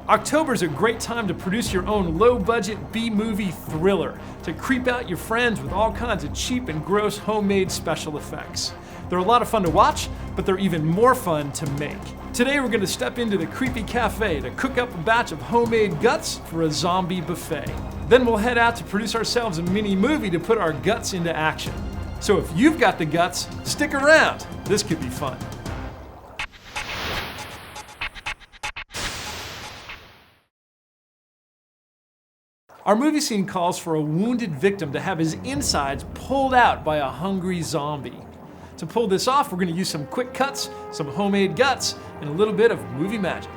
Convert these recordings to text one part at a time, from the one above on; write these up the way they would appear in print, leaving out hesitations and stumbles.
October's a great time to produce your own low-budget B-movie thriller, to creep out your friends with all kinds of cheap and gross homemade special effects. They're a lot of fun to watch, but they're even more fun to make. Today we're going to step into the creepy cafe to cook up a batch of homemade guts for a zombie buffet. Then we'll head out to produce ourselves a mini movie to put our guts into action. So if you've got the guts, stick around. This could be fun. Our movie scene calls for a wounded victim to have his insides pulled out by a hungry zombie. To pull this off, we're going to use some quick cuts, some homemade guts, and a little bit of movie magic.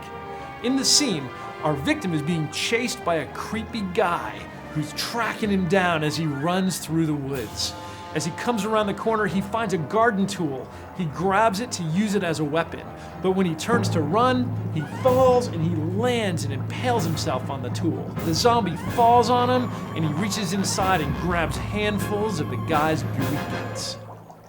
In the scene, our victim is being chased by a creepy guy who's tracking him down as he runs through the woods. As he comes around the corner, he finds a garden tool. He grabs it to use it as a weapon. But when he turns to run, he falls and he lands and impales himself on the tool. The zombie falls on him and he reaches inside and grabs handfuls of the guy's gooey guts.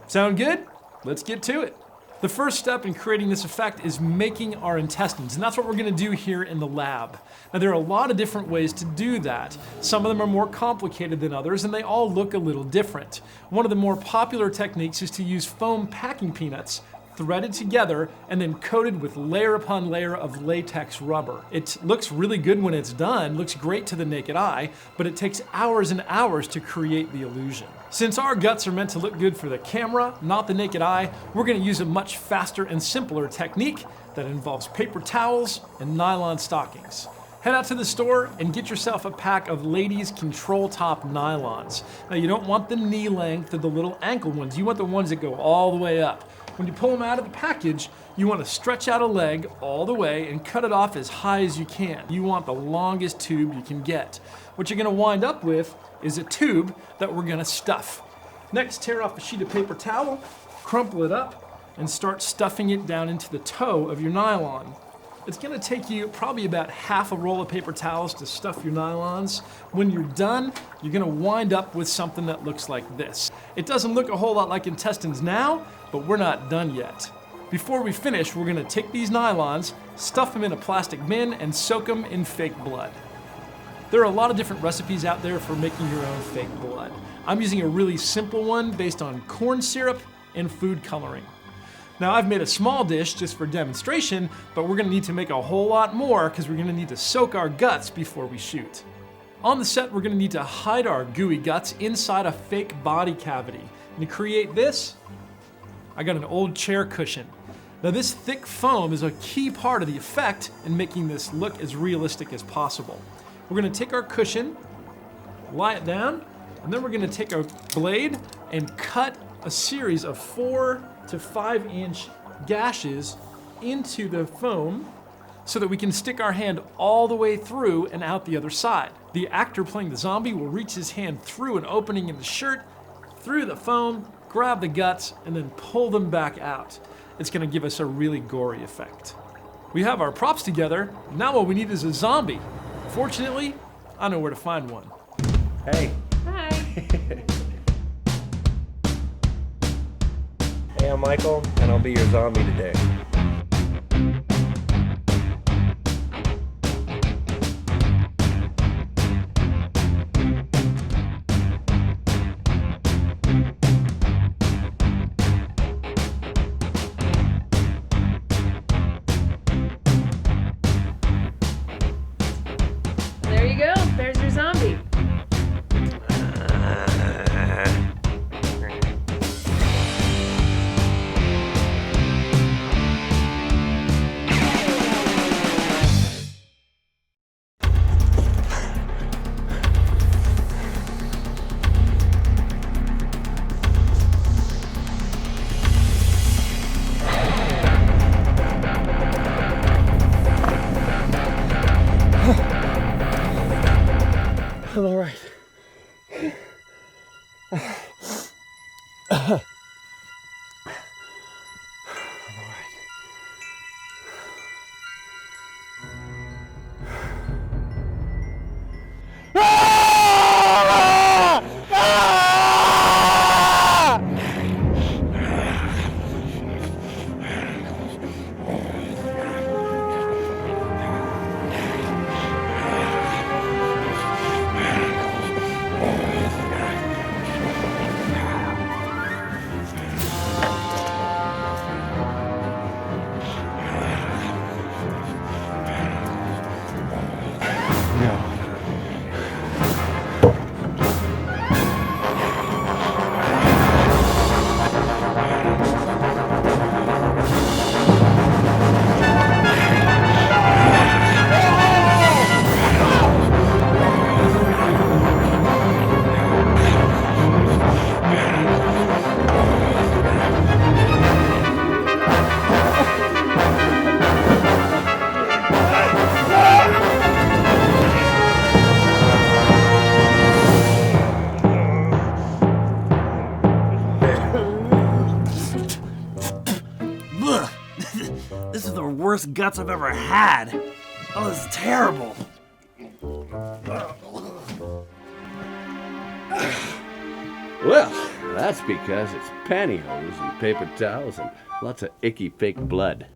Sound good? Let's get to it. The first step in creating this effect is making our intestines, and that's what we're going to do here in the lab. Now, there are a lot of different ways to do that. Some of them are more complicated than others, and they all look a little different. One of the more popular techniques is to use foam packing peanuts threaded together and then coated with layer upon layer of latex rubber. It looks really good when it's done, looks great to the naked eye, but it takes hours and hours to create the illusion. Since our guts are meant to look good for the camera, not the naked eye, we're going to use a much faster and simpler technique that involves paper towels and nylon stockings. Head out to the store and get yourself a pack of ladies' control top nylons. Now, you don't want the knee length or the little ankle ones, you want the ones that go all the way up. When you pull them out of the package, you want to stretch out a leg all the way and cut it off as high as you can. You want the longest tube you can get. What you're going to wind up with is a tube that we're going to stuff. Next, tear off a sheet of paper towel, crumple it up, and start stuffing it down into the toe of your nylon. It's going to take you probably about half a roll of paper towels to stuff your nylons. When you're done, you're going to wind up with something that looks like this. It doesn't look a whole lot like intestines now, but we're not done yet. Before we finish, we're going to take these nylons, stuff them in a plastic bin, and soak them in fake blood. There are a lot of different recipes out there for making your own fake blood. I'm using a really simple one based on corn syrup and food coloring. Now, I've made a small dish just for demonstration, but we're going to need to make a whole lot more because we're going to need to soak our guts before we shoot. On the set, we're going to need to hide our gooey guts inside a fake body cavity. And to create this, I got an old chair cushion. Now, this thick foam is a key part of the effect in making this look as realistic as possible. We're going to take our cushion, lie it down, and then we're going to take a blade and cut a series of 4 to 5 inch gashes into the foam so that we can stick our hand all the way through and out the other side. The actor playing the zombie will reach his hand through an opening in the shirt, through the foam, grab the guts, and then pull them back out. It's going to give us a really gory effect. We have our props together. Now what we need is a zombie. Fortunately, I know where to find one. Hey. Hi. Hey, I'm Michael, and I'll be your zombie today. There you go. There's your zombie. I'm all right. Ugh. This is the worst guts I've ever had. Oh, this is terrible. Well, that's because it's pantyhose and paper towels and lots of icky fake blood.